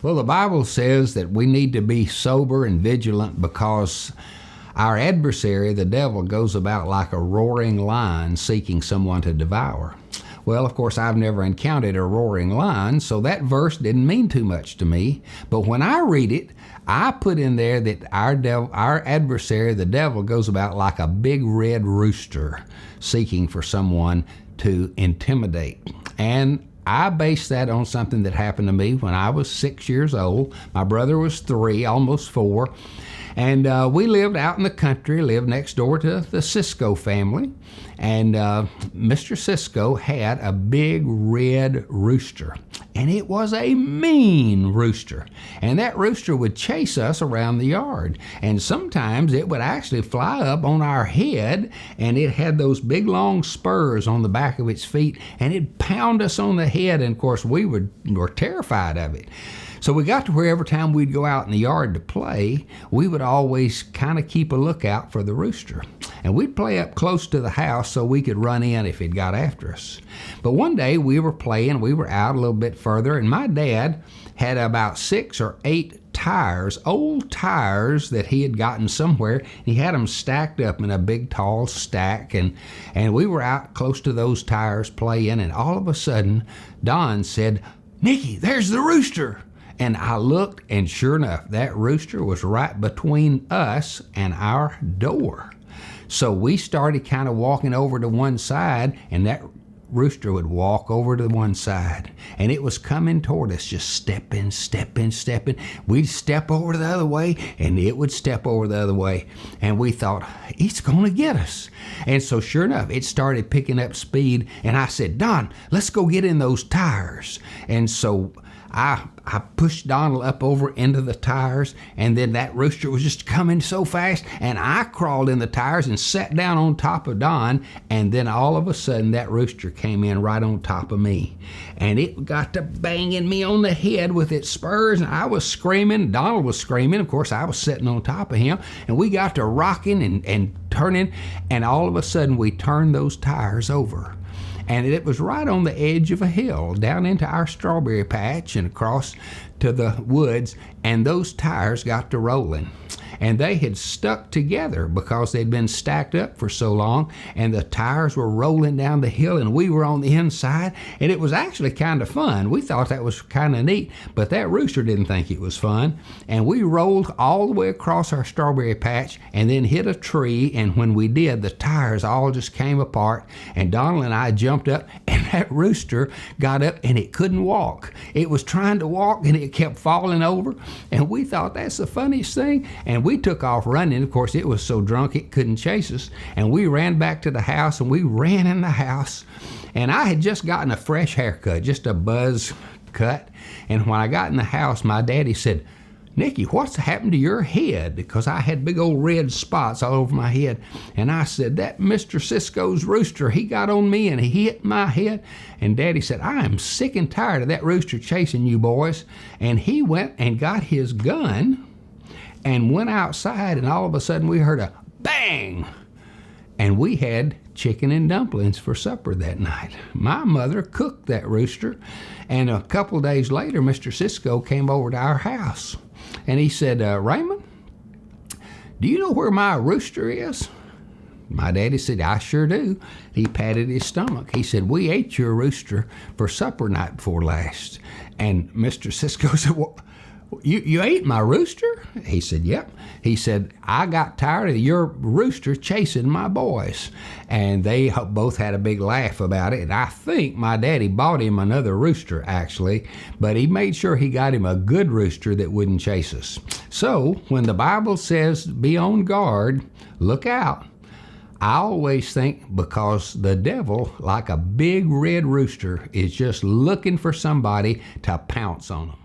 Well, the Bible says that we need to be sober and vigilant because our adversary, the devil, goes about like a roaring lion seeking someone to devour. Well, of course, I've never encountered a roaring lion, so that verse didn't mean too much to me. But when I read it, I put in there that our adversary, the devil, goes about like a big red rooster seeking for someone to intimidate. And I based that on something that happened to me when I was 6 years old. My brother was 3, almost 4. And we lived out in the country, lived next door to the Cisco family. And Mr. Cisco had a big red rooster. And it was a mean rooster. And that rooster would chase us around the yard. And sometimes it would actually fly up on our head, and it had those big long spurs on the back of its feet, and it'd pound us on the head. And of course, we were terrified of it. So we got to where every time we'd go out in the yard to play, we would always kind of keep a lookout for the rooster. And we'd play up close to the house so we could run in if it got after us. But one day we were playing, we were out a little bit further, and my dad had about 6 or 8 tires, old tires that he had gotten somewhere. He had them stacked up in a big tall stack, and we were out close to those tires playing, and all of a sudden Don said, "Nicky, there's the rooster." And I looked, and sure enough, that rooster was right between us and our door. So we started kind of walking over to one side, and that rooster would walk over to one side, and it was coming toward us, just stepping. We'd step over the other way, and it would step over the other way, and we thought, it's going to get us. And so sure enough, it started picking up speed, and I said, "Don, let's go get in those tires." And so I pushed Donald up over into the tires, and then that rooster was just coming so fast, and I crawled in the tires and sat down on top of Don, and then all of a sudden that rooster came in right on top of me, and it got to banging me on the head with its spurs, and I was screaming, Donald was screaming, of course I was sitting on top of him, and we got to rocking and turning, and all of a sudden we turned those tires over. And it was right on the edge of a hill, down into our strawberry patch and across to the woods, and those tires got to rolling. And they had stuck together because they'd been stacked up for so long, and the tires were rolling down the hill, and we were on the inside, and it was actually kind of fun. We thought that was kind of neat, but that rooster didn't think it was fun, and we rolled all the way across our strawberry patch and then hit a tree, and when we did, the tires all just came apart, and Donald and I jumped up, and that rooster got up, and it couldn't walk. It was trying to walk, and it kept falling over, and we thought that's the funniest thing, and we took off running. Of course, it was so drunk it couldn't chase us, and we ran back to the house, and we ran in the house, and I had just gotten a fresh haircut, just a buzz cut, and when I got in the house, my daddy said, "Nicky, what's happened to your head?" Because I had big old red spots all over my head. And I said, "That Mr. Cisco's rooster, he got on me and he hit my head." And Daddy said, "I am sick and tired of that rooster chasing you boys." And he went and got his gun and went outside, and all of a sudden we heard a bang. And we had chicken and dumplings for supper that night. My mother cooked that rooster, and a couple days later, Mr. Cisco came over to our house. And he said, "Raymond, do you know where my rooster is?" My daddy said, "I sure do." He patted his stomach. He said, "We ate your rooster for supper night before last." And Mr. Cisco said, "Well, you ate my rooster?" He said, "Yep." He said, "I got tired of your rooster chasing my boys." And they both had a big laugh about it. And I think my daddy bought him another rooster, actually, but he made sure he got him a good rooster that wouldn't chase us. So when the Bible says be on guard, look out, I always think because the devil, like a big red rooster, is just looking for somebody to pounce on them.